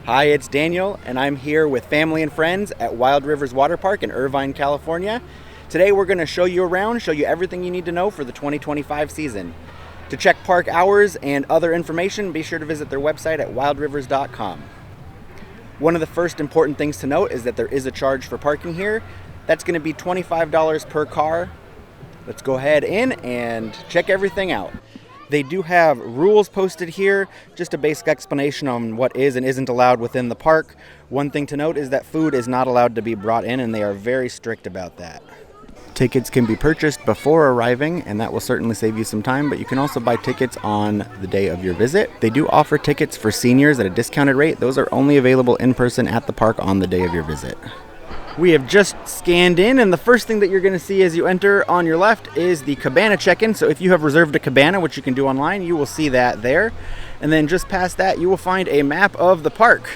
Hi, it's Daniel, and I'm here with family and friends at Wild Rivers Waterpark in Irvine, California. Today we're going to show you around, show you everything you need to know for the 2025 season. To check park hours and other information, be sure to visit their website at wildrivers.com. One of the first important things to note is that there is a charge for parking here. That's going to be $25 per car. Let's go ahead in and check everything out. They do have rules posted here, just a basic explanation on what is and isn't allowed within the park. One thing to note is that food is not allowed to be brought in, and they are very strict about that. Tickets can be purchased before arriving, and that will certainly save you some time, but you can also buy tickets on the day of your visit. They do offer tickets for seniors at a discounted rate. Those are only available in person at the park on the day of your visit. We have just scanned in, and the first thing that you're going to see as you enter on your left is the Cabana check-in. So if you have reserved a Cabana, which you can do online, you will see that there. And then just past that, you will find a map of the park.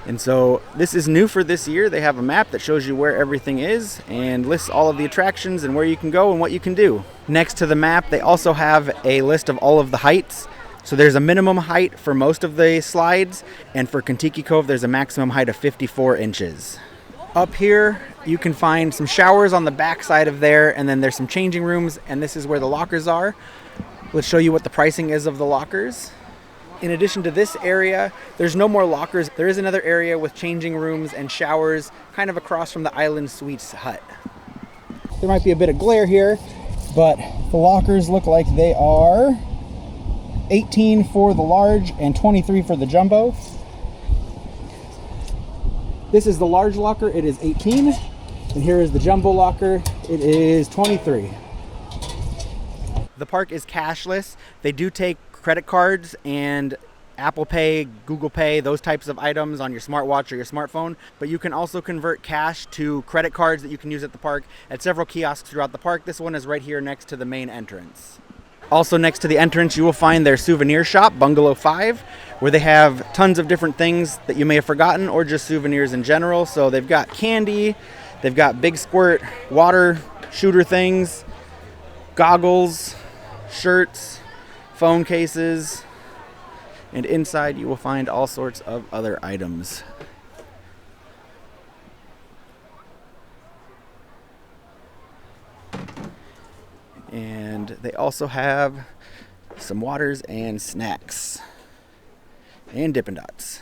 And so this is new for this year. They have a map that shows you where everything is and lists all of the attractions and where you can go and what you can do. Next to the map, they also have a list of all of the heights. So there's a minimum height for most of the slides, and for Kontiki Cove there's a maximum height of 54 inches. Up here you can find some showers on the back side of there, and then there's some changing rooms, and this is where the lockers are. Let's show you what the pricing is of the lockers. In addition to this area, there's no more lockers. There is another area with changing rooms and showers kind of across from the Island Suites hut. There might be a bit of glare here, but the lockers look like they are 18 for the large and 23 for the jumbo. This is the large locker, it is 18. And here is the jumbo locker, it is 23. The park is cashless. They do take credit cards and Apple Pay, Google Pay, those types of items on your smartwatch or your smartphone. But you can also convert cash to credit cards that you can use at the park at several kiosks throughout the park. This one is right here next to the main entrance. Also next to the entrance, you will find their souvenir shop, Bungalow 5, where they have tons of different things that you may have forgotten or just souvenirs in general. So they've got candy, they've got big squirt water shooter things, goggles, shirts, phone cases, and inside you will find all sorts of other items. And they also have some waters and snacks and Dippin' Dots.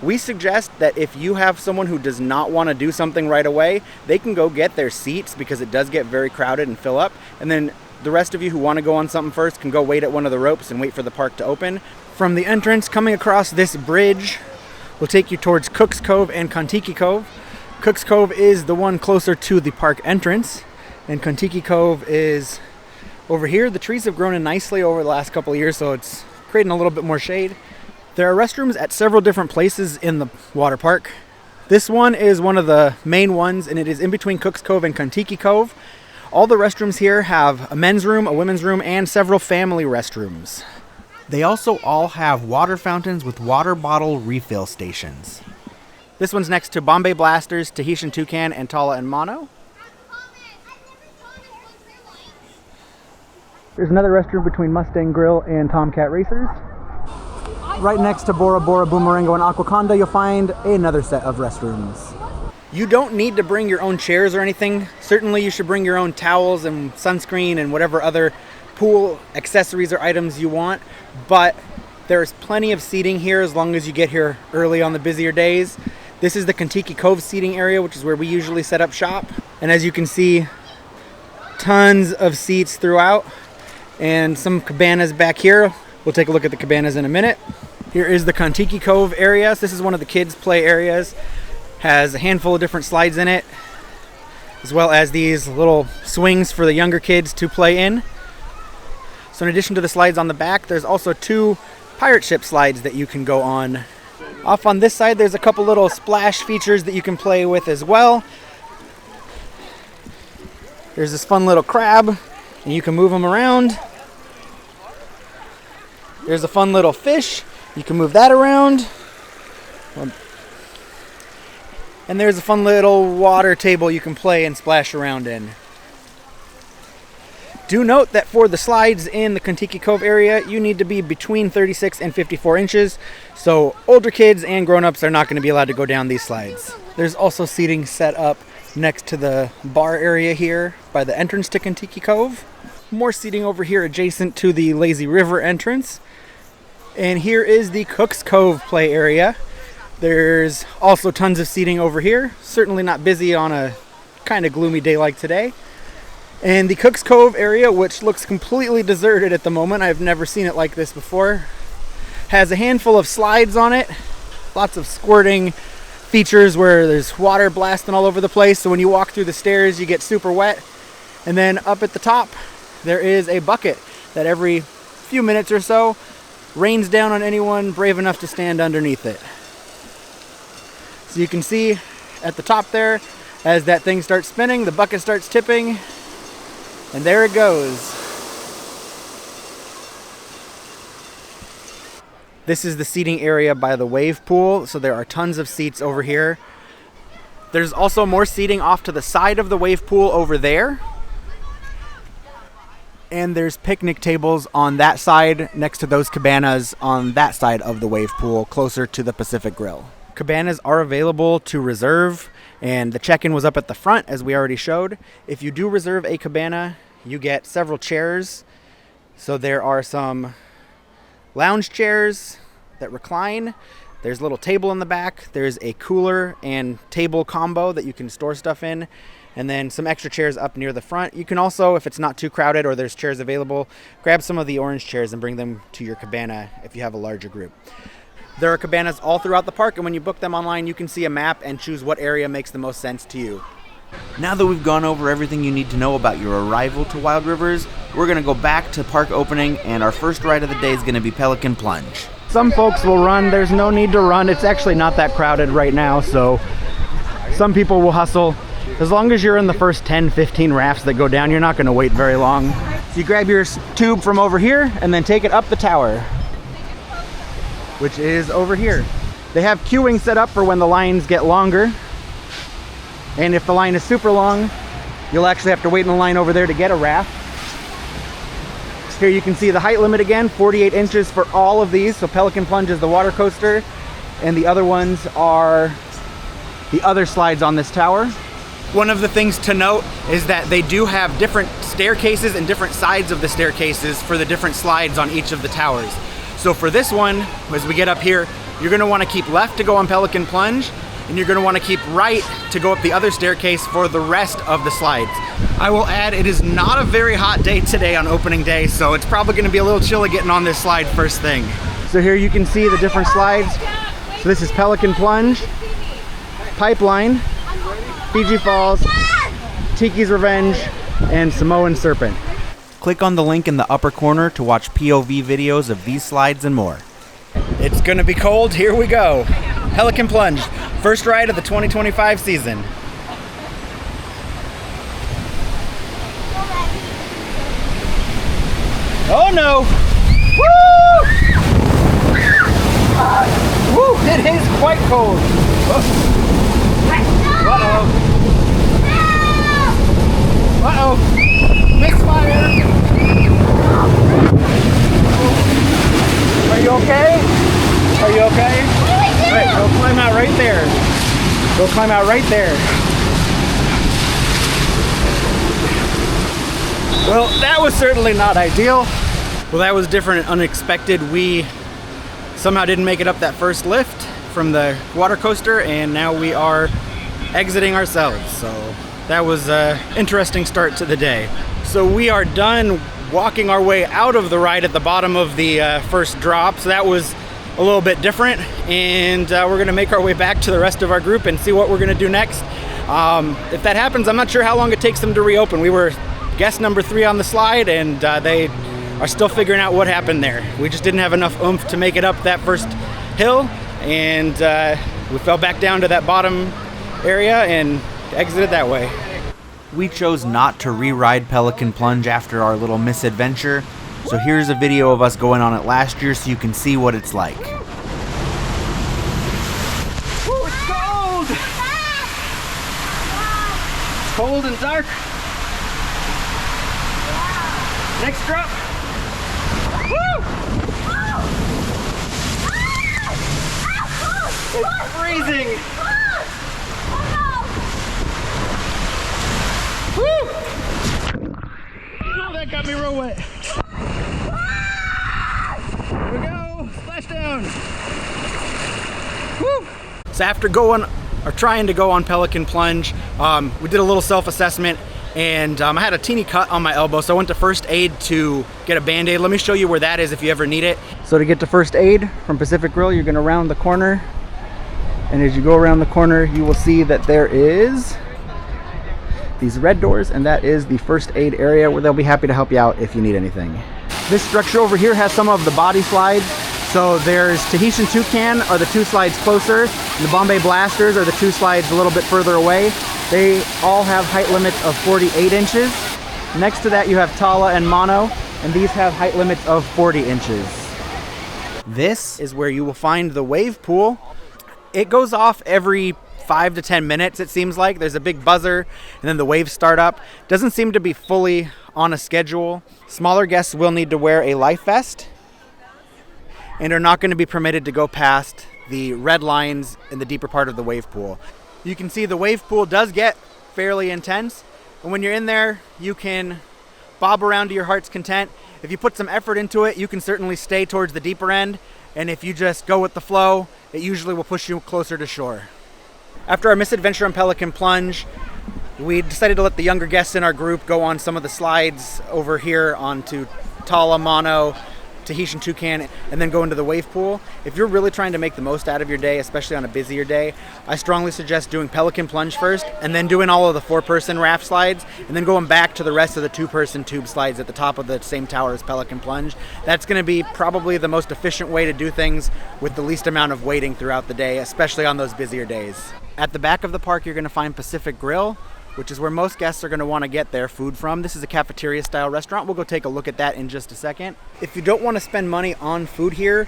We suggest that if you have someone who does not want to do something right away, they can go get their seats because it does get very crowded and fill up. And then the rest of you who want to go on something first can go wait at one of the ropes and wait for the park to open. From the entrance, coming across this bridge will take you towards Cook's Cove and Kontiki Cove. Cook's Cove is the one closer to the park entrance, and Kontiki Cove is over here. The trees have grown in nicely over the last couple of years, so it's creating a little bit more shade. There are restrooms at several different places in the water park. This one is one of the main ones, and it is in between Cook's Cove and Kontiki Cove. All the restrooms here have a men's room, a women's room, and several family restrooms. They also all have water fountains with water bottle refill stations. This one's next to Bombay Blasters, Tahitian Toucan, and Tala and Mono. There's another restroom between Mustang Grill and Tomcat Racers. Right next to Bora Bora Boomerango and Aquaconda, you'll find another set of restrooms. You don't need to bring your own chairs or anything. Certainly you should bring your own towels and sunscreen and whatever other pool accessories or items you want, but there's plenty of seating here as long as you get here early on the busier days. This is the Kontiki Cove seating area, which is where we usually set up shop. And as you can see, tons of seats throughout. And some cabanas back here. We'll take a look at the cabanas in a minute. Here is the Kontiki Cove area. So this is one of the kids' play areas. Has a handful of different slides in it, as well as these little swings for the younger kids to play in. So in addition to the slides on the back, there's also 2 pirate ship slides that you can go on. Off on this side, there's a couple little splash features that you can play with as well. There's this fun little crab, and you can move them around. There's a fun little fish. You can move that around. And there's a fun little water table you can play and splash around in. Do note that for the slides in the Kontiki Cove area, you need to be between 36 and 54 inches, so older kids and grown-ups are not going to be allowed to go down these slides. There's also seating set up next to the bar area here by the entrance to Kontiki Cove. More seating over here adjacent to the Lazy River entrance. And here is the Cook's Cove play area. There's also tons of seating over here, certainly not busy on a kind of gloomy day like today. And the Cook's Cove area, which looks completely deserted at the moment, I've never seen it like this before, has a handful of slides on it, lots of squirting features where there's water blasting all over the place, so when you walk through the stairs you get super wet. And then up at the top there is a bucket that every few minutes or so rains down on anyone brave enough to stand underneath it. So you can see at the top there, as that thing starts spinning, the bucket starts tipping, and there it goes. This is the seating area by the wave pool, so there are tons of seats over here. There's also more seating off to the side of the wave pool over there. And there's picnic tables on that side next to those cabanas on that side of the wave pool, closer to the Pacific Grille. Cabanas are available to reserve, and the check-in was up at the front, as we already showed. If you do reserve a cabana, you get several chairs. So there are some lounge chairs that recline. There's a little table in the back. There's a cooler and table combo that you can store stuff in. And then some extra chairs up near the front. You can also, if it's not too crowded or there's chairs available, grab some of the orange chairs and bring them to your cabana if you have a larger group. There are cabanas all throughout the park, and when you book them online, you can see a map and choose what area makes the most sense to you. Now that we've gone over everything you need to know about your arrival to Wild Rivers, we're going to go back to park opening, and our first ride of the day is going to be Pelican Plunge. Some folks will run. There's no need to run. It's actually not that crowded right now, so some people will hustle. As long as you're in the first 10-15 rafts that go down, you're not going to wait very long. So you grab your tube from over here and then take it up the tower, which is over here. They have queuing set up for when the lines get longer. And if the line is super long, you'll actually have to wait in the line over there to get a raft. Here you can see the height limit again, 48 inches for all of these. So Pelican Plunge is the water coaster, and the other ones are the other slides on this tower. One of the things to note is that they do have different staircases and different sides of the staircases for the different slides on each of the towers. So for this one, as we get up here, you're going to want to keep left to go on Pelican Plunge, and you're going to want to keep right to go up the other staircase for the rest of the slides. I will add, it is not a very hot day today on opening day, so it's probably going to be a little chilly getting on this slide first thing. So here you can see the different slides. So this is Pelican Plunge, Pipeline, Fiji Falls, Tiki's Revenge, and Samoan Serpent. Click on the link in the upper corner to watch POV videos of these slides and more. It's gonna be cold, here we go. Pelican Plunge, first ride of the 2025 season. Oh no! Woo! Woo, it is quite cold. Uh-oh. Uh-oh. Misfire. Are you okay? Are you okay? Wait, go climb out right there. Go climb out right there. Well, that was certainly not ideal. Well, that was different and unexpected. We somehow didn't make it up that first lift from the water coaster, and now we are exiting ourselves. So that was an interesting start to the day. So we are done walking our way out of the ride at the bottom of the first drop. So that was a little bit different, and we're gonna make our way back to the rest of our group and see what we're gonna do next. If that happens, I'm not sure how long it takes them to reopen. We were guest number 3 on the slide, and they are still figuring out what happened there. We just didn't have enough oomph to make it up that first hill, and we fell back down to that bottom area and exited that way. We chose not to re-ride Pelican Plunge after our little misadventure, so here's a video of us going on it last year so you can see what it's like. Ooh, it's cold! It's cold and dark. Next drop. Woo! It's freezing. Woo! Oh, that got me real wet. Here we go. Splashdown. Woo! So after trying to go on Pelican Plunge, we did a little self-assessment, and I had a teeny cut on my elbow, so I went to first aid to get a band-aid. Let me show you where that is if you ever need it. So to get to first aid from Pacific Grille, you're gonna round the corner, and as you go around the corner, you will see that there is these red doors, and that is the first aid area where they'll be happy to help you out if you need anything. This structure over here has some of the body slides. So there's Tahitian Toucan are the two slides closer, and the Bombay Blasters are the two slides a little bit further away. They all have height limits of 48 inches. Next to that you have Tala and Mono, and these have height limits of 40 inches. This is where you will find the wave pool. It goes off every 5 to 10 minutes, it seems like. There's a big buzzer, and then the waves start up. Doesn't seem to be fully on a schedule. Smaller guests will need to wear a life vest and are not going to be permitted to go past the red lines in the deeper part of the wave pool. You can see the wave pool does get fairly intense, and when you're in there, you can bob around to your heart's content. If you put some effort into it, you can certainly stay towards the deeper end, and if you just go with the flow, it usually will push you closer to shore. After our misadventure on Pelican Plunge, we decided to let the younger guests in our group go on some of the slides over here onto Tala, Mono, Tahitian Toucan, and then go into the wave pool. If you're really trying to make the most out of your day, especially on a busier day, I strongly suggest doing Pelican Plunge first, and then doing all of the 4-person raft slides, and then going back to the rest of the 2-person tube slides at the top of the same tower as Pelican Plunge. That's going to be probably the most efficient way to do things with the least amount of waiting throughout the day, especially on those busier days. At the back of the park, you're going to find Pacific Grille, which is where most guests are going to want to get their food from. This is a cafeteria style restaurant. We'll go take a look at that in just a second. If you don't want to spend money on food here,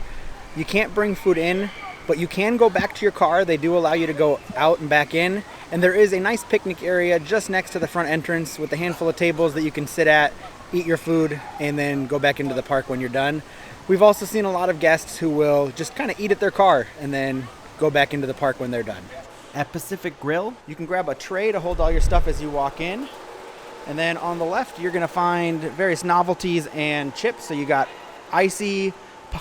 you can't bring food in, but you can go back to your car. They do allow you to go out and back in. And there is a nice picnic area just next to the front entrance with a handful of tables that you can sit at, eat your food, and then go back into the park when you're done. We've also seen a lot of guests who will just kind of eat at their car and then go back into the park when they're done. At Pacific Grille, you can grab a tray to hold all your stuff as you walk in. And then on the left, you're going to find various novelties and chips. So you got icy,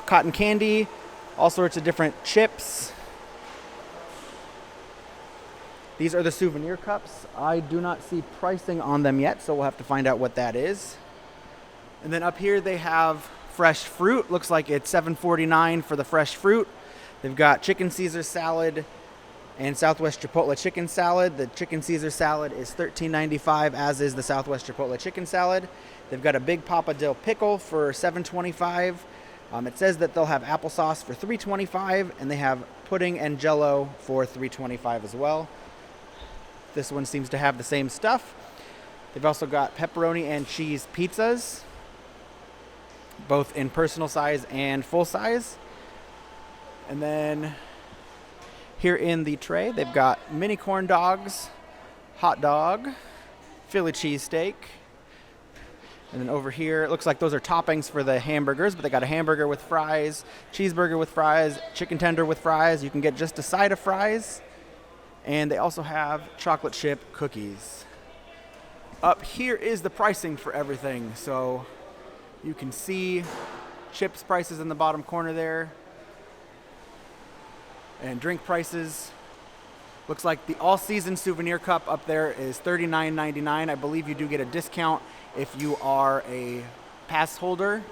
cotton candy, all sorts of different chips. These are the souvenir cups. I do not see pricing on them yet, so we'll have to find out what that is. And then up here they have fresh fruit. Looks like it's $7.49 for the fresh fruit. They've got chicken Caesar salad and Southwest Chipotle chicken salad. The chicken Caesar salad is $13.95, as is the Southwest Chipotle chicken salad. They've got a big Papa Dill pickle for $7.25. It says that they'll have applesauce for $3.25, and they have pudding and jello for $3.25 as well. This one seems to have the same stuff. They've also got pepperoni and cheese pizzas, both in personal size and full size. And then here in the tray, they've got mini corn dogs, hot dog, Philly cheesesteak. And then over here, it looks like those are toppings for the hamburgers, but they got a hamburger with fries, cheeseburger with fries, chicken tender with fries. You can get just a side of fries. And they also have chocolate chip cookies. Up here is the pricing for everything. So you can see chips prices in the bottom corner there. And drink prices. Looks like the all-season souvenir cup up there is $39.99. I believe you do get a discount if you are a pass holder.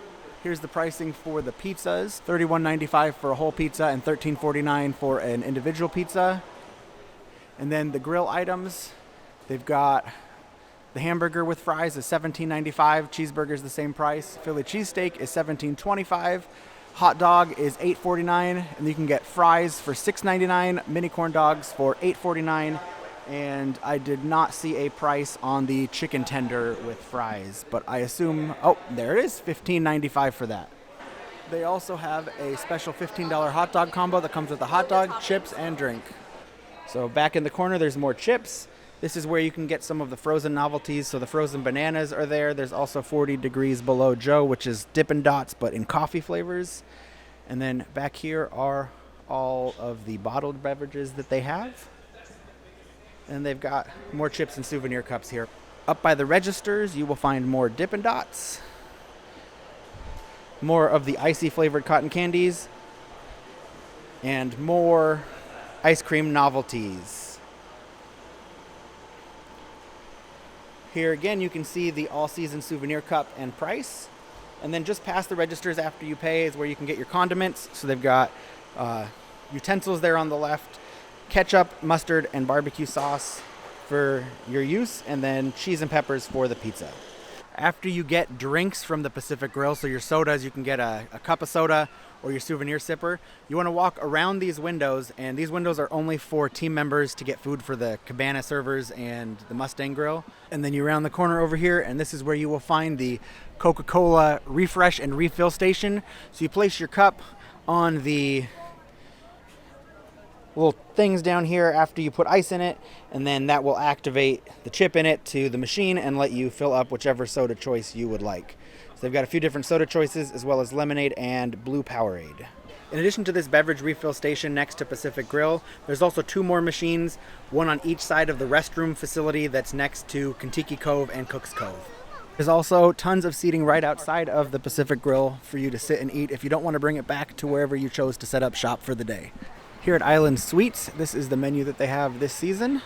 Here's the pricing for the pizzas. $31.95 for a whole pizza and $13.49 for an individual pizza. And then the grill items, they've got the hamburger with fries is $17.95. Cheeseburger is the same price. Philly cheesesteak is $17.25. Hot dog is $8.49, and you can get fries for $6.99, mini corn dogs for $8.49, and I did not see a price on the chicken tender with fries, but I assume, oh, there it is, $15.95 for that. They also have a special $15 hot dog combo that comes with a hot dog, chips, and drink. So back in the corner, there's more chips. This is where you can get some of the frozen novelties. So the frozen bananas are there. There's also 40 degrees below Joe, which is Dippin' Dots, but in coffee flavors. And then back here are all of the bottled beverages that they have. And they've got more chips and souvenir cups here. Up by the registers, you will find more Dippin' Dots, more of the icy flavored cotton candies, and more ice cream novelties. Here again, you can see the all-season souvenir cup and price. And then just past the registers after you pay is where you can get your condiments. So they've got utensils there on the left, ketchup, mustard, and barbecue sauce for your use, and then cheese and peppers for the pizza. After you get drinks from the Pacific Grill, so your sodas, you can get a cup of soda or your souvenir sipper. You want to walk around these windows, and these windows are only for team members to get food for the Cabana servers and the Mustang Grill. And then you round the corner over here, and this is where you will find the Coca-Cola refresh and refill station. So you place your cup on the little things down here after you put ice in it, and then that will activate the chip in it to the machine and let you fill up whichever soda choice you would like. So they've got a few different soda choices, as well as lemonade and blue Powerade. In addition to this beverage refill station next to Pacific Grill, there's also 2 more machines, one on each side of the restroom facility that's next to Kontiki Cove and Cook's Cove. There's also tons of seating right outside of the Pacific Grill for you to sit and eat if you don't want to bring it back to wherever you chose to set up shop for the day. Here at Island Suites, this is the menu that they have this season.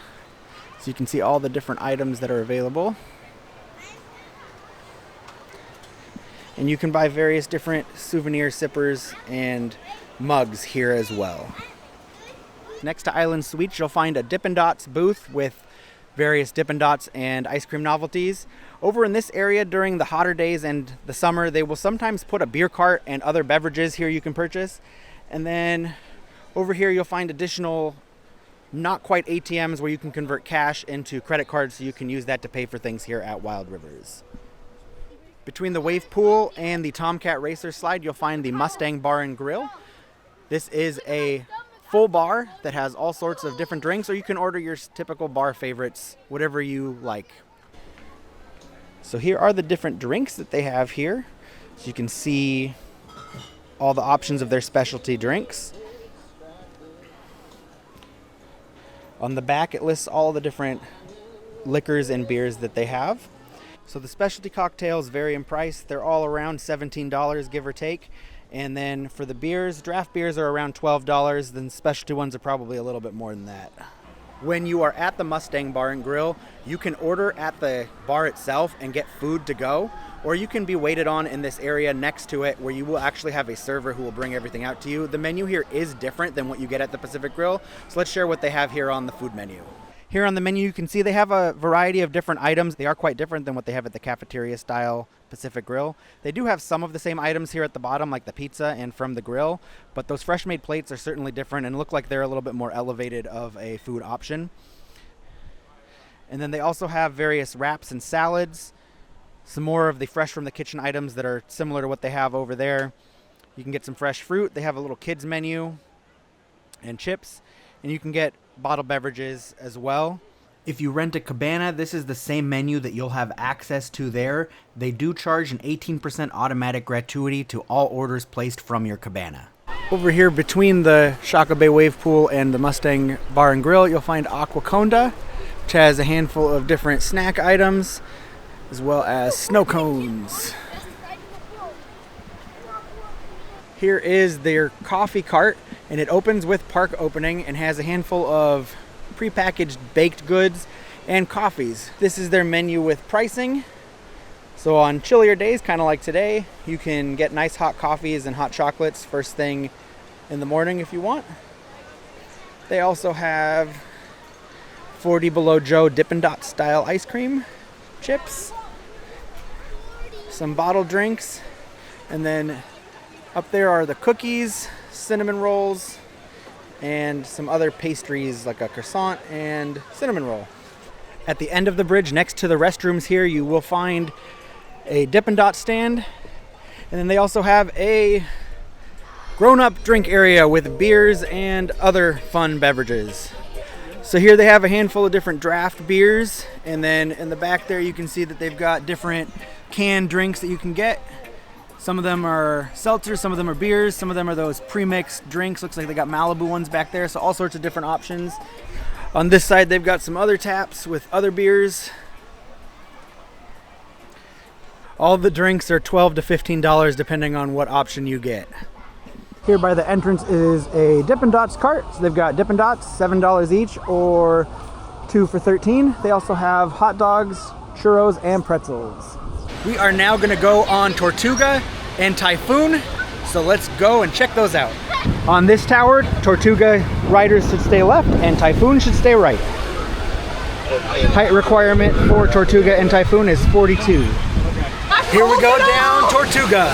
So you can see all the different items that are available. And you can buy various different souvenir sippers and mugs here as well. Next to Island Suites, you'll find a Dippin' Dots booth with various Dippin' Dots and ice cream novelties. Over in this area during the hotter days and the summer, they will sometimes put a beer cart and other beverages here you can purchase. And then over here, you'll find additional, not quite ATMs, where you can convert cash into credit cards so you can use that to pay for things here at Wild Rivers. Between the wave pool and the Tomcat Racers slide, you'll find the Mustang Bar Grill. This is a full bar that has all sorts of different drinks, or you can order your typical bar favorites, whatever you like. So here are the different drinks that they have here. So you can see all the options of their specialty drinks. On the back, it lists all the different liquors and beers that they have. So the specialty cocktails vary in price. They're all around $17, give or take. And then for the beers, draft beers are around $12. Then specialty ones are probably a little bit more than that. When you are at the Mustang Bar and Grill, you can order at the bar itself and get food to go, or you can be waited on in this area next to it where you will actually have a server who will bring everything out to you. The menu here is different than what you get at the Pacific Grill, so let's share what they have here on the food menu. Here on the menu, you can see they have a variety of different items. They are quite different than what they have at the cafeteria-style Pacific Grill. They do have some of the same items here at the bottom, like the pizza and from the grill, but those fresh-made plates are certainly different and look like they're a little bit more elevated of a food option. And then they also have various wraps and salads, some more of the fresh-from-the-kitchen items that are similar to what they have over there. You can get some fresh fruit. They have a little kids menu and chips, and you can get bottled beverages as well. If you rent a Cabana, this is the same menu that you'll have access to there. They do charge an 18% automatic gratuity to all orders placed from your Cabana. Over here between the Shaka Bay Wave Pool and the Mustang Bar and Grill, you'll find Aquaconda, which has a handful of different snack items, as well as snow cones. Here is their coffee cart, and it opens with park opening and has a handful of prepackaged baked goods and coffees. This is their menu with pricing. So on chillier days, kind of like today, you can get nice hot coffees and hot chocolates first thing in the morning if you want. They also have 40 below Joe Dippin' Dot style ice cream, chips, some bottled drinks, and then up there are the cookies, cinnamon rolls, and some other pastries like a croissant and cinnamon roll. At the end of the bridge next to the restrooms here, you will find a Dippin' Dot stand, and then they also have a grown-up drink area with beers and other fun beverages. So here they have a handful of different draft beers, and then in the back there you can see that they've got different canned drinks that you can get. Some of them are seltzers, some of them are beers, some of them are those pre-mixed drinks. Looks like they got Malibu ones back there, so all sorts of different options. On this side they've got some other taps with other beers. All the drinks are $12 to $15 depending on what option you get. Here by the entrance is a Dippin' Dots cart. So they've got Dippin' Dots, $7 each, or 2 for $13. They also have hot dogs, churros, and pretzels. We are now gonna go on Tortuga and Typhoon, so let's go and check those out. On this tower, Tortuga riders should stay left and Typhoon should stay right. Height requirement for Tortuga and Typhoon is 42. Here we go down Tortuga.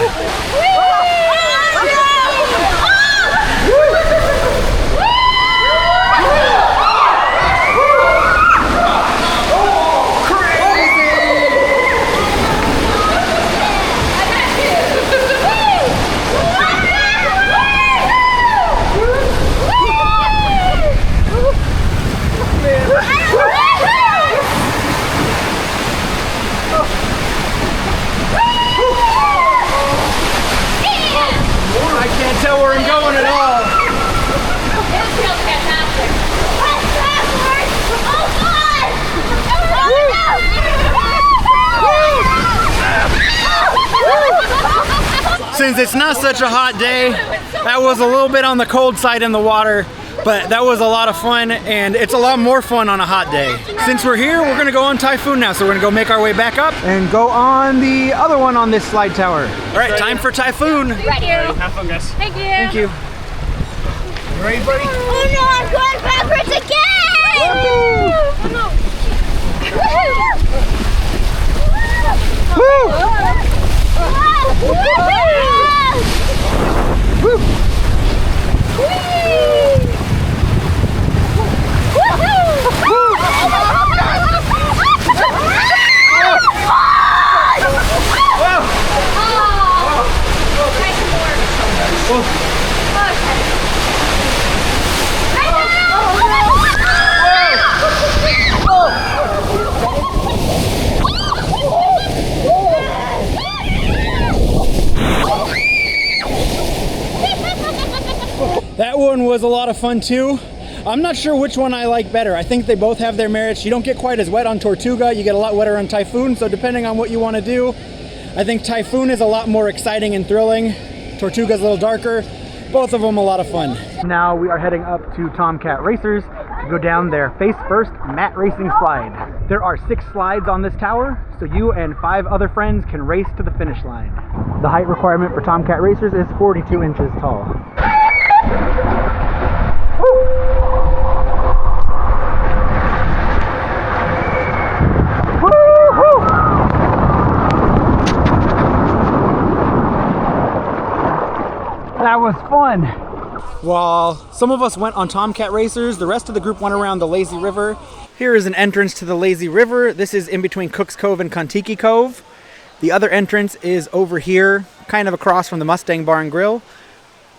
Tell where I'm going at all. It feels fantastic. Oh God! Since it's not such a hot day, that was a little bit on the cold side in the water, but that was a lot of fun, and it's a lot more fun on a hot day. Since we're here, we're gonna go on Typhoon now, so we're gonna go make our way back up and go on the other one on this slide tower. All right, time for Typhoon. Thank you. Have fun, guys. Thank you. Thank you. You ready, buddy? Oh no, I'm going backwards again! Oh no. Woo! That one was a lot of fun too. I'm not sure which one I like better. I think they both have their merits. You don't get quite as wet on Tortuga, you get a lot wetter on Typhoon, so depending on what you want to do, I think Typhoon is a lot more exciting and thrilling. Tortuga's a little darker. Both of them a lot of fun. Now we are heading up to Tomcat Racers to go down their face first mat racing slide. There are 6 slides on this tower, so you and 5 other friends can race to the finish line. The height requirement for Tomcat Racers is 42 inches tall. That was fun. While some of us went on Tomcat Racers, the rest of the group went around the lazy river. Here is an entrance to the lazy river. This is in between Cook's Cove and Kontiki Cove. The other entrance is over here, kind of across from the Mustang Bar Grill.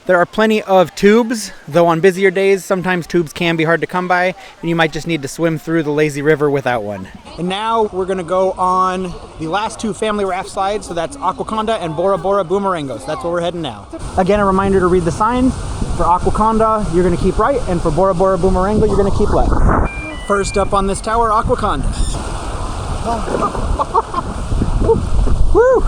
There are plenty of tubes, though on busier days, sometimes tubes can be hard to come by, and you might just need to swim through the lazy river without one. And now we're gonna go on the last 2 family raft slides, so that's Aquaconda and Bora Bora Boomerango. So that's where we're heading now. Again, a reminder to read the sign. For Aquaconda, you're gonna keep right, and for Bora Bora Boomerango, you're gonna keep left. First up on this tower, Aquaconda. Woo!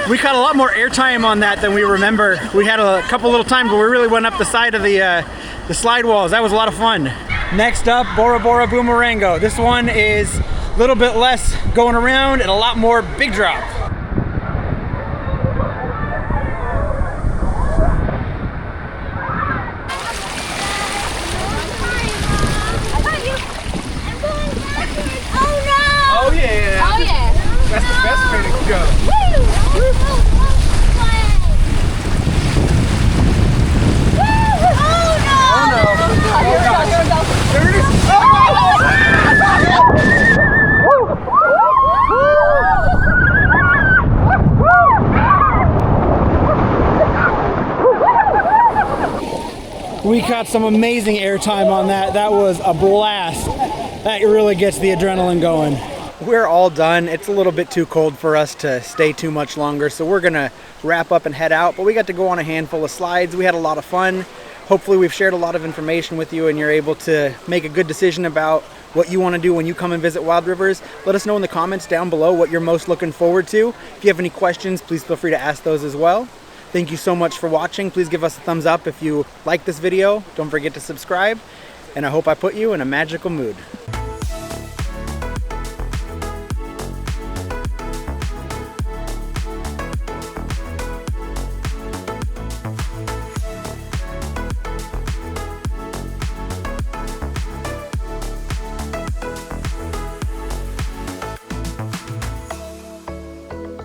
We caught a lot more airtime on that than we remember. We had a couple little times where we really went up the side of the slide walls. That was a lot of fun. Next up, Bora Bora Boomerango. This one is a little bit less going around and a lot more big drop. We caught some amazing airtime on that. That was a blast. That really gets the adrenaline going. We're all done. It's a little bit too cold for us to stay too much longer, so we're gonna wrap up and head out. But we got to go on a handful of slides. We had a lot of fun. Hopefully we've shared a lot of information with you and you're able to make a good decision about what you want to do when you come and visit Wild Rivers. Let us know in the comments down below what you're most looking forward to. If you have any questions, please feel free to ask those as well. Thank you so much for watching. Please give us a thumbs up if you like this video. Don't forget to subscribe, and I hope I put you in a magical mood.